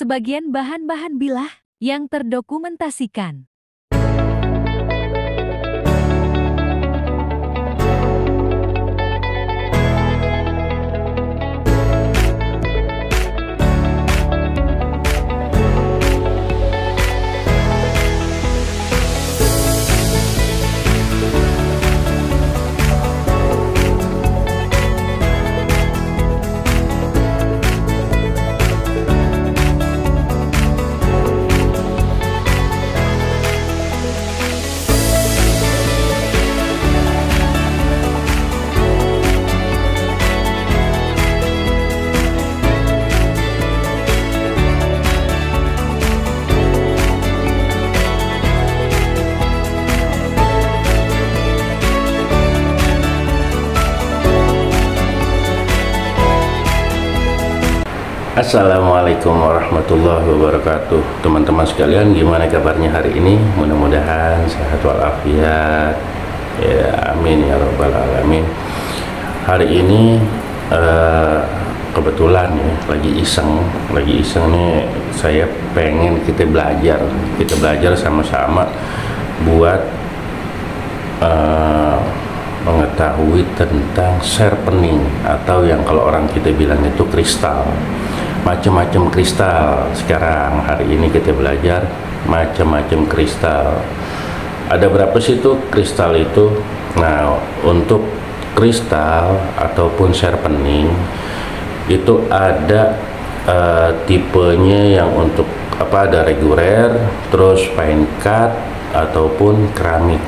sebagian bahan-bahan bilah yang terdokumentasikan. Assalamualaikum warahmatullahi wabarakatuh. Teman-teman sekalian, gimana kabarnya hari ini? Mudah-mudahan sehat walafiat ya, amin ya rabbal alamin. Hari ini kebetulan ya, lagi iseng nih, saya pengen kita belajar sama-sama buat mengetahui tentang sharpening, atau yang kalau orang kita bilang itu kristal. Macam-macam kristal. Sekarang hari ini kita belajar macam-macam kristal. Ada berapa sih itu kristal itu? Nah, untuk kristal ataupun sharpening itu ada tipenya, yang untuk ada reguler, terus fine cut ataupun keramik.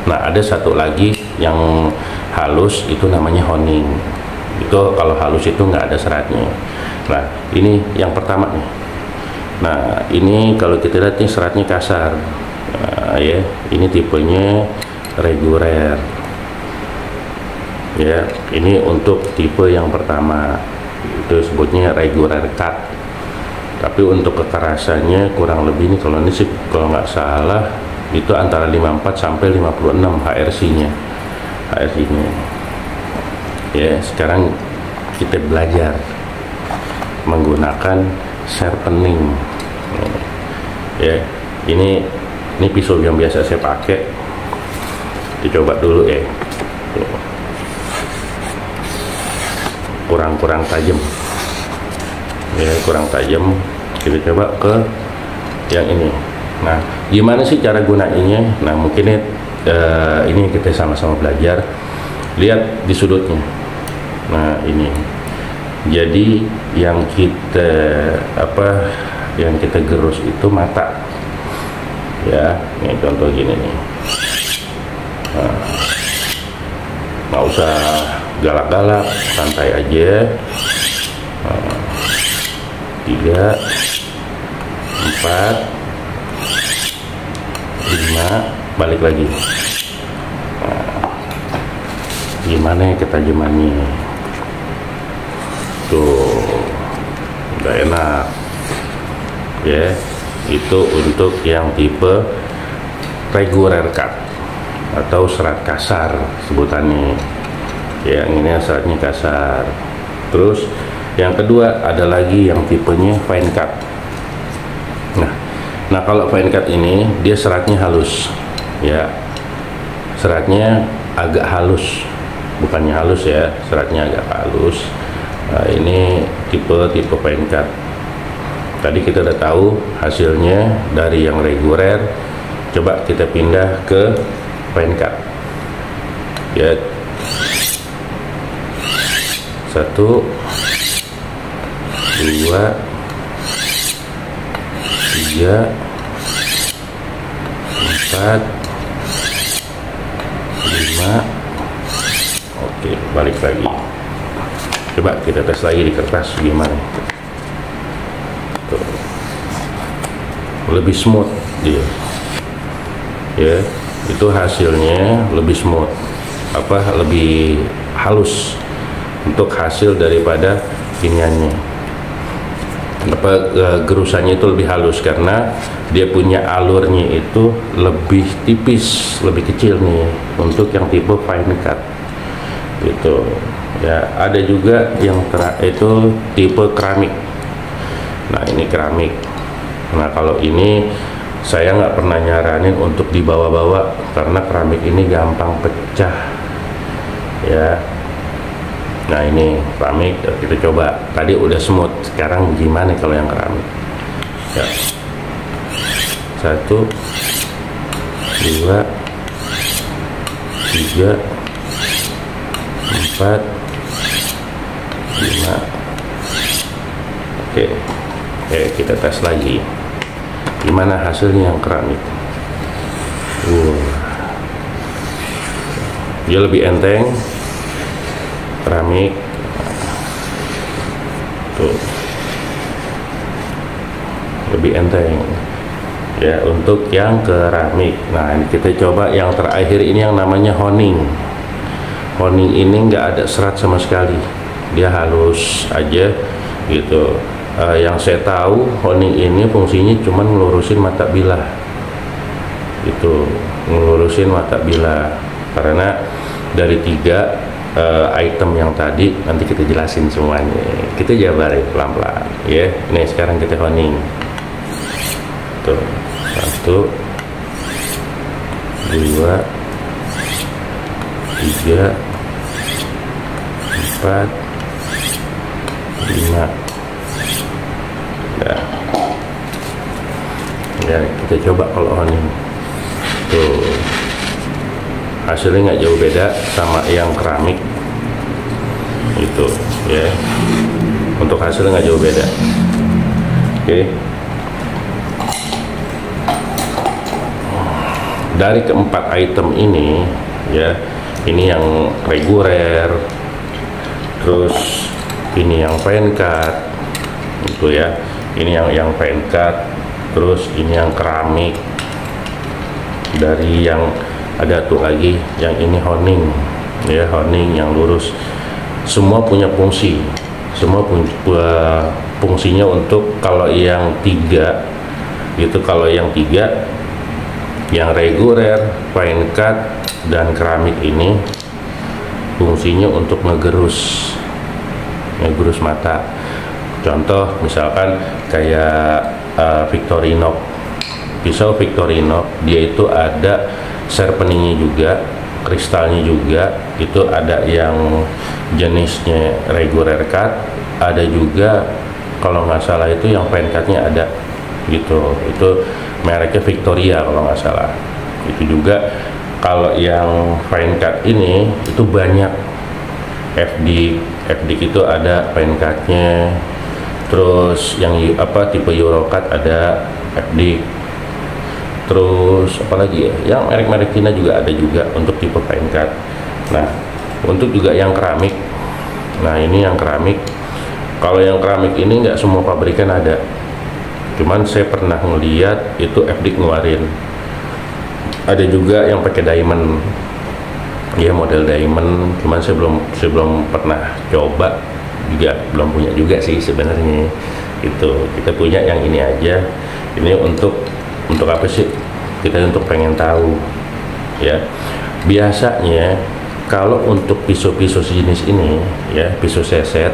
Nah, ada satu lagi yang halus, itu namanya honing. Itu kalau halus itu nggak ada seratnya. Nah, ini yang pertama nih. Nah, ini kalau kita lihat nih seratnya kasar. Nah, ya, ini tipenya reguler. Ya, ini untuk tipe yang pertama. Itu sebutnya reguler cut. Tapi untuk kekerasannya kurang lebih nih, kalau ini sih kalau nggak salah itu antara 54 sampai 56 HRC-nya. Ya, sekarang kita belajar menggunakan sharpening. Ya, ini pisau yang biasa saya pakai. Dicoba dulu ya. Kurang tajam. Ya, kurang tajam. Kita coba ke yang ini. Nah, gimana sih cara gunainnya? Nah, mungkin ini kita sama-sama belajar. Lihat di sudutnya. Nah, ini. Jadi yang kita gerus itu mata. Ya, ini contoh gini nih. Nah, nggak usah galak-galak, santai aja. Nah, 3, 4, 5, balik lagi. Nah, gimana ketajamannya? Tuh, udah enak ya. Itu untuk yang tipe reguler cut atau serat kasar sebutannya. Yang ini seratnya kasar. Terus yang kedua ada lagi yang tipenya fine cut. Nah, kalau fine cut ini dia seratnya halus ya. Seratnya agak halus, bukannya halus ya, seratnya agak halus. Nah, ini tipe fine cut. Tadi kita udah tahu hasilnya dari yang reguler. Coba kita pindah ke fine cut. Ya, 1, 2, 3, 4, 5. Oke, balik lagi. Coba kita tes lagi di kertas gimana. Tuh. Lebih smooth dia. Ya, itu hasilnya lebih smooth. Lebih halus untuk hasil daripada iniannya. Gerusannya itu lebih halus karena dia punya alurnya itu lebih tipis, lebih kecil nih untuk yang tipe fine cut. Gitu. Ya, ada juga yang itu tipe keramik. Nah ini keramik. Nah kalau ini saya nggak pernah nyaranin untuk dibawa-bawa karena keramik ini gampang pecah ya. Nah ini keramik, kita coba. Tadi udah smooth, sekarang gimana kalau yang keramik ya. 1 2 3 4 5. Oke, kita tes lagi gimana hasilnya yang keramik. Dia lebih enteng keramik tuh, lebih enteng ya untuk yang keramik. Nah ini kita coba yang terakhir, ini yang namanya honing. Honing ini nggak ada serat sama sekali, dia halus aja gitu. Yang saya tahu honing ini fungsinya cuma ngelurusin mata bilah itu, ngelurusin mata bilah. Karena dari 3 item yang tadi nanti kita jelasin semuanya, kita jabarin pelan-pelan ya. Ini sekarang kita honing tuh, 1 2 3 4 5 ya. Kita coba kalau honing tuh, hasilnya nggak jauh beda sama yang keramik itu ya. Untuk hasilnya nggak jauh beda. Oke. Dari keempat item ini ya, ini yang reguler, terus ini yang fine cut itu ya, ini yang fine cut, terus ini yang keramik. Dari yang ada tuh lagi yang ini honing ya, honing yang lurus. Semua punya fungsi, semua fungsinya untuk kalau yang 3 gitu. Kalau yang 3, yang reguler, fine cut, dan keramik ini fungsinya untuk ngegerus mata. Contoh misalkan kayak Victorinox, pisau Victorinox, dia itu ada sharpeningnya juga, kristalnya juga. Itu ada yang jenisnya regular cut, ada juga kalau nggak salah itu yang fine cutnya ada gitu. Itu mereknya Victoria kalau nggak salah. Itu juga kalau yang fine cut ini itu banyak. FD itu ada fine cutnya. Terus yang tipe Eurocut ada FD. Terus apalagi ya, yang merek-merek Cina juga ada juga untuk tipe fine cut. Nah untuk juga yang keramik, nah ini yang keramik. Kalau yang keramik ini nggak semua pabrikan ada, cuman saya pernah ngeliat itu FD ngeluarin. Ada juga yang pakai diamond ya, model diamond, cuman saya belum pernah coba juga, belum punya juga sih sebenarnya. Itu kita punya yang ini aja. Ini untuk apa sih? Kita untuk pengen tahu ya. Biasanya kalau untuk pisau-pisau sejenis ini ya, pisau seset,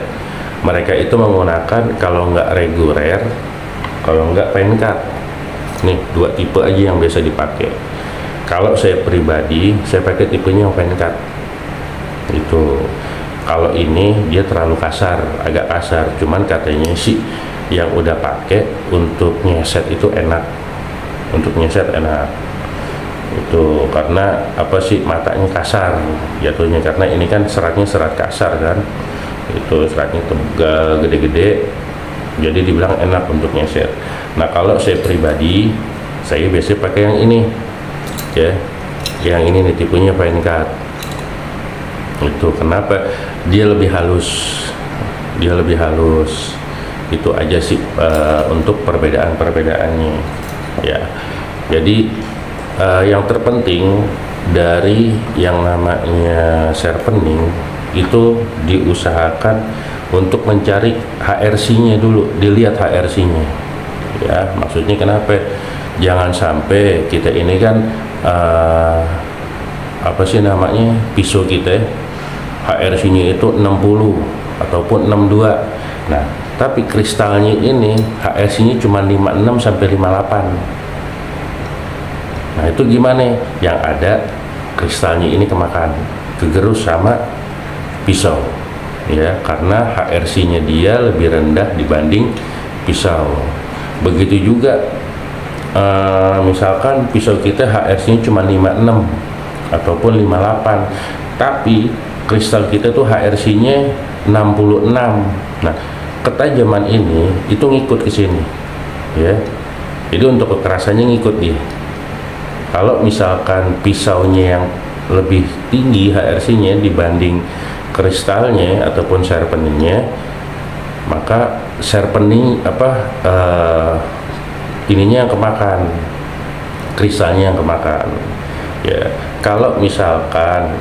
mereka itu menggunakan kalau nggak reguler, kalau nggak fine cut. Nih 2 tipe aja yang biasa dipakai. Kalau saya pribadi, saya pakai tipenya yang fine cut itu. Kalau ini dia terlalu kasar, agak kasar, cuman katanya sih yang udah pakai untuk nyeset itu enak, untuk nyeset enak itu. Karena apa sih, matanya kasar jatuhnya, karena ini kan seratnya serat kasar kan, itu seratnya tebal gede-gede, jadi dibilang enak untuk nyeset. Nah kalau saya pribadi, saya biasanya pakai yang ini ya, yang ini nih tipenya fine cut itu. Kenapa? Dia lebih halus, itu aja sih untuk perbedaannya ya. Jadi yang terpenting dari yang namanya sharpening itu diusahakan untuk mencari HRC-nya dulu, dilihat HRC-nya ya. Maksudnya kenapa? Jangan sampai kita ini kan apa sih namanya, pisau kita HRC-nya itu 60 ataupun 62. Nah Tapi kristalnya ini HRC-nya cuma 56 sampai 58. Nah itu gimana? Yang ada kristalnya ini kemakan, kegerus sama pisau, ya, karena HRC-nya dia lebih rendah dibanding pisau. Begitu juga misalkan pisau kita HRC-nya cuma 56 ataupun 58, tapi kristal kita tuh HRC-nya 66. Nah, ketajaman ini itu ngikut ke sini, ya. Jadi untuk kekerasannya ngikut dia. Kalau misalkan pisaunya yang lebih tinggi HRC-nya dibanding kristalnya ataupun sharpeningnya, maka sharpening ininya yang kemakan, kristalnya yang kemakan. Ya, kalau misalkan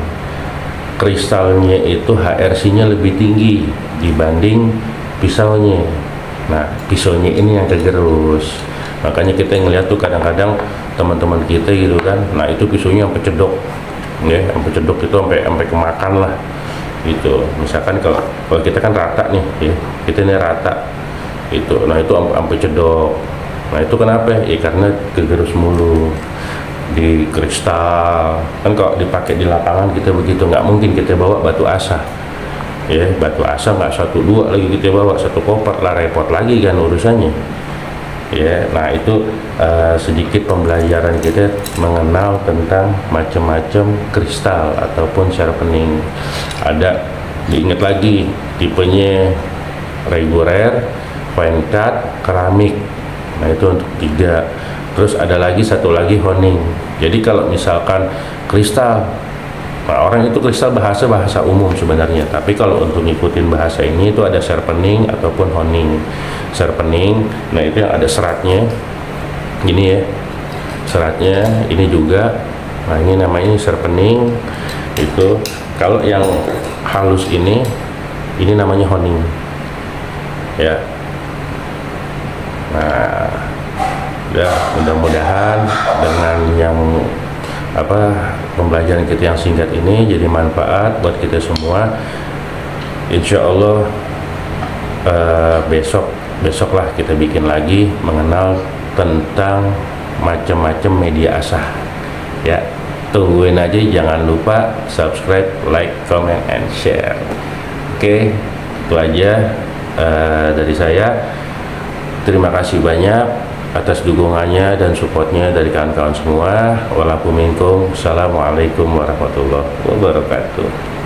kristalnya itu HRC-nya lebih tinggi dibanding pisaunya, nah pisaunya ini yang kegerus. Makanya kita ngeliat tuh kadang-kadang teman-teman kita gitu kan, nah itu pisaunya sampai cedok, ya, sampai cedok itu sampai kemakan lah gitu. Misalkan kalau kita kan rata nih, ya, kita ini rata itu, nah itu sampai cedok. Nah itu kenapa? Ya karena kegerus mulu di kristal. Kan kalau dipakai di lapangan kita begitu, nggak mungkin kita bawa batu asa, ya, batu asa nggak 1-2 lagi kita bawa, 1 koper lah, repot lagi kan urusannya, ya. Nah itu sedikit pembelajaran kita mengenal tentang macam-macam kristal ataupun sharpening. Ada, diingat lagi tipenya reguler, fine cut, keramik. Nah itu untuk 3. Terus ada lagi satu lagi honing. Jadi kalau misalkan kristal, nah orang itu kristal bahasa umum sebenarnya, tapi kalau untuk ngikutin bahasa ini itu ada sharpening ataupun honing. Sharpening, nah itu yang ada seratnya gini ya, seratnya ini juga, nah ini namanya sharpening. Itu kalau yang halus ini namanya honing, ya. Nah ya, mudah-mudahan dengan yang pembelajaran kita yang singkat ini jadi manfaat buat kita semua. Insya Allah besoklah kita bikin lagi mengenal tentang macam-macam media asah, ya. Tungguin aja, jangan lupa subscribe, like, comment, and share. Oke, itu aja dari saya. Terima kasih banyak atas dukungannya dan supportnya dari kawan-kawan semua. Walaupun minkum, assalamualaikum warahmatullahi wabarakatuh.